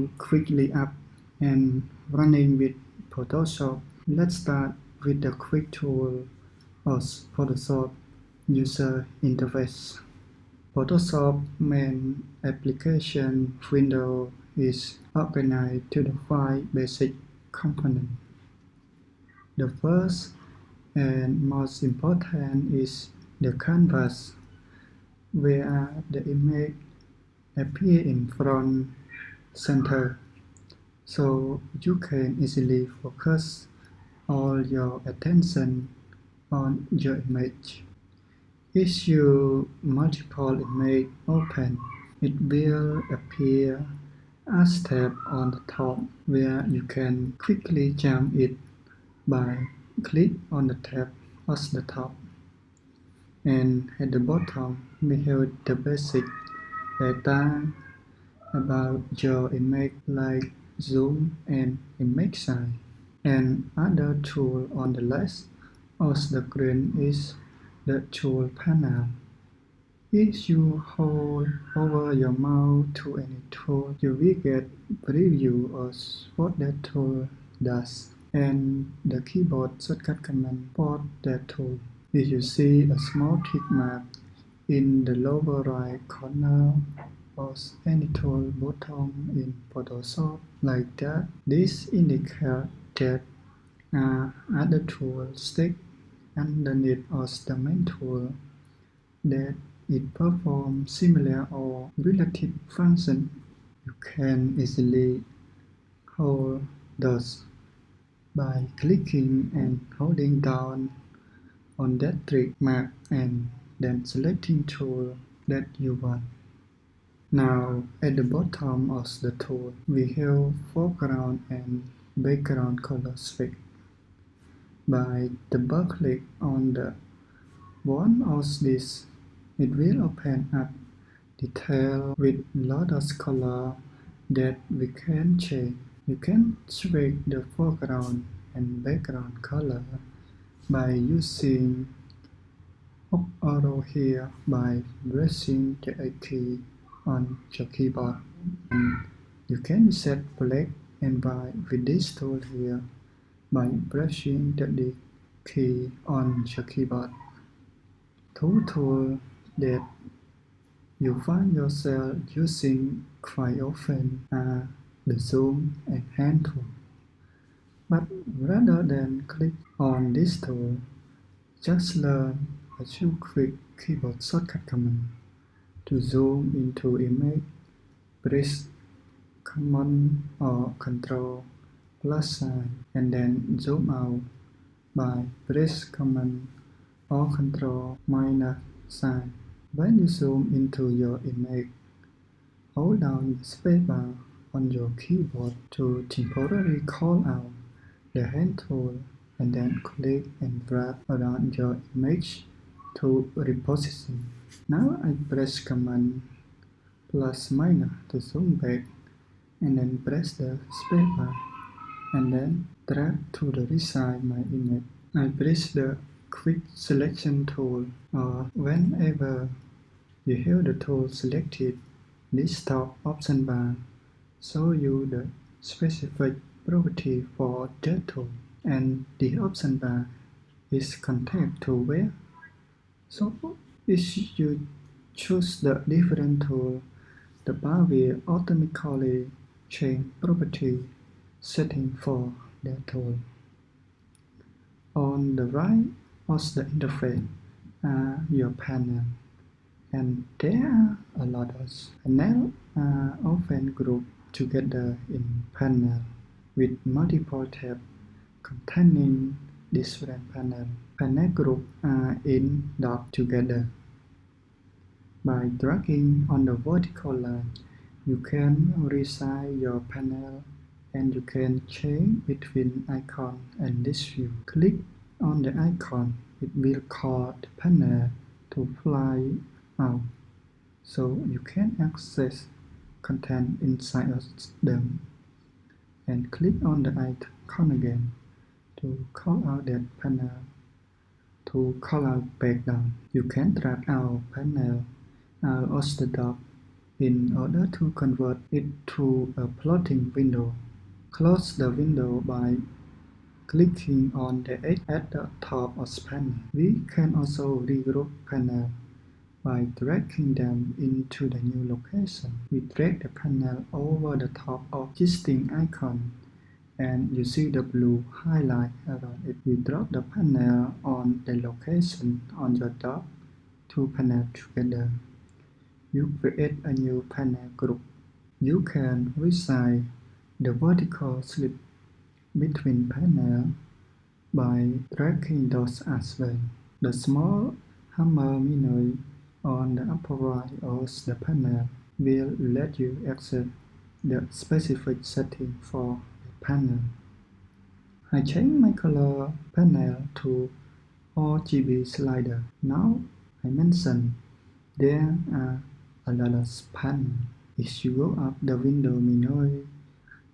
to quickly up and running with Photoshop. Let's start with the quick tool of Photoshop user interface. Photoshop main application window is organized to the 5 basic components. The first and most important is the canvas, where the image appears in front center, so you can easily focus all your attention on your image. If you multiple image open, it will appear as tab on the top, where you can quickly jump it by click on the tab at the top. And at the bottom, we have the basic data about your image like zoom and image size. And other tool on the left of the screen is the tool panel. If you hold over your mouse to any tool, you will get preview of what that tool does and the keyboard shortcut command for that tool. If you see a small tick mark in the lower right corner of any tool button in Photoshop like that, this indicates that other tools stick underneath of the main tool, that it performs similar or related function. You can easily hold those by clicking and holding down on that tick mark and then selecting tool that you want. Now at the bottom of the tool, we have foreground and background color switch. By double-click on the one of these, it will open up detail with lots of color that we can change. You can switch the foreground and background color by using up arrow here by pressing the A key on your keyboard. And you can set black and white with this tool here by pressing the D key on your keyboard. Two tools that you find yourself using quite often are the zoom and hand tool. But rather than click on this tool, just learn a few quick keyboard shortcut commands. To zoom into image, press Command or Control plus sign, and then zoom out by press Command or Control minus sign. When you zoom into your image, hold down the spacebar on your keyboard to temporarily call out the hand tool, and then click and drag around your image to reposition. Now I press Command plus minus to zoom back, and then press the spacebar, and then drag to the right side my image. I press the Quick Selection tool, or whenever you have the tool selected, this top option bar shows you the specific property for that tool, and the option bar is contact to where. So if you choose the different tool, the bar will automatically change property setting for that tool. On the right of the interface are your panel, and there are a lot of panels are often grouped together in panel with multiple tabs containing different panels. Panel groups are in dock together. By dragging on the vertical line, you can resize your panel, and you can change between icon and this view. Click on the icon, it will cause the panel to fly out, so you can access content inside of them. And click on the icon again to call out that panel. To call out back down, you can drag our panel out of the dock In order to convert it to a plotting window, close the window by clicking on the edge at the top of the panel. We can also regroup panels by dragging them into the new location. We drag the panel over the top of existing icon, and you see the blue highlight around it. We drop the panel on the location on your dock, two panels together. You create a new panel group. You can resize the vertical slit between panels by dragging those as well. The small hammer menu on the upper right of the panel will let you access the specific setting for the panel. I change my color panel to RGB slider. Now I mentioned there are a lot of panels. If you go up the window menu,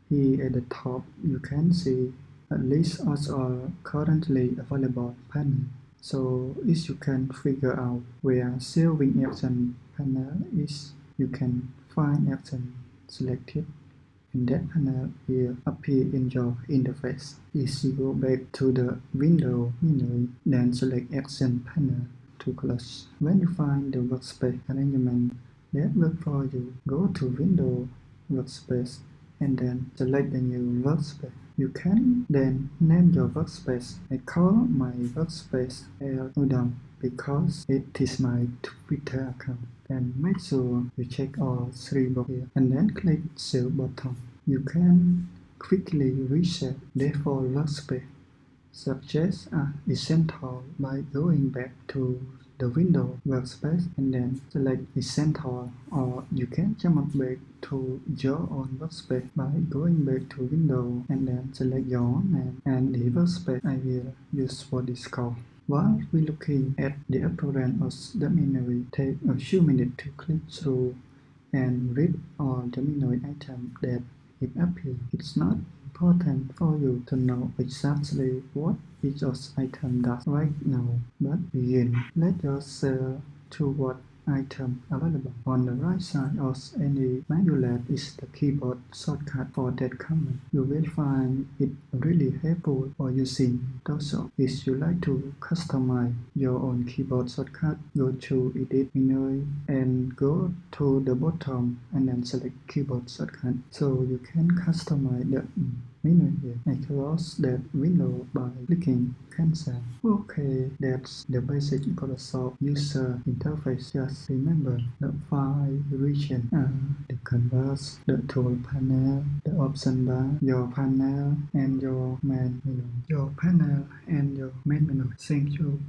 here at the top you can see a list of all currently available panels. So if you can figure out where saving action panel is, you can find action selected, and that panel will appear in your interface. If you go back to the window menu, then select action panel to close. When you find the workspace arrangement that works for you, go to window workspace and then select the new workspace. You can then name your workspace. I call my workspace L Udam because it is my Twitter account. And make sure you check all three boxes here and then click Save button. You can quickly reset default workspace such as Essential by going back to the window workspace and then select Essential, or you can jump back to your own workspace by going back to window and then select your name and the workspace I will use for this call. While we're looking at the appearance of the menu, take a few minutes to click through and read all the menu items that it appears. It's not important for you to know exactly what each of item does right now, but begin. Let yourself to what item available. On the right side of any menu lab is the keyboard shortcut for that command. You will find it really helpful for using Photoshop. If you like to customize your own keyboard shortcut, go to Edit menu and go to the bottom and then select keyboard shortcut so you can customize the menu here. I close that window by clicking Cancel. Okay, that's the basic Photoshop user interface. Just remember the file region, the canvas, the tool panel, the option bar, your panel, and your main menu. Thank you.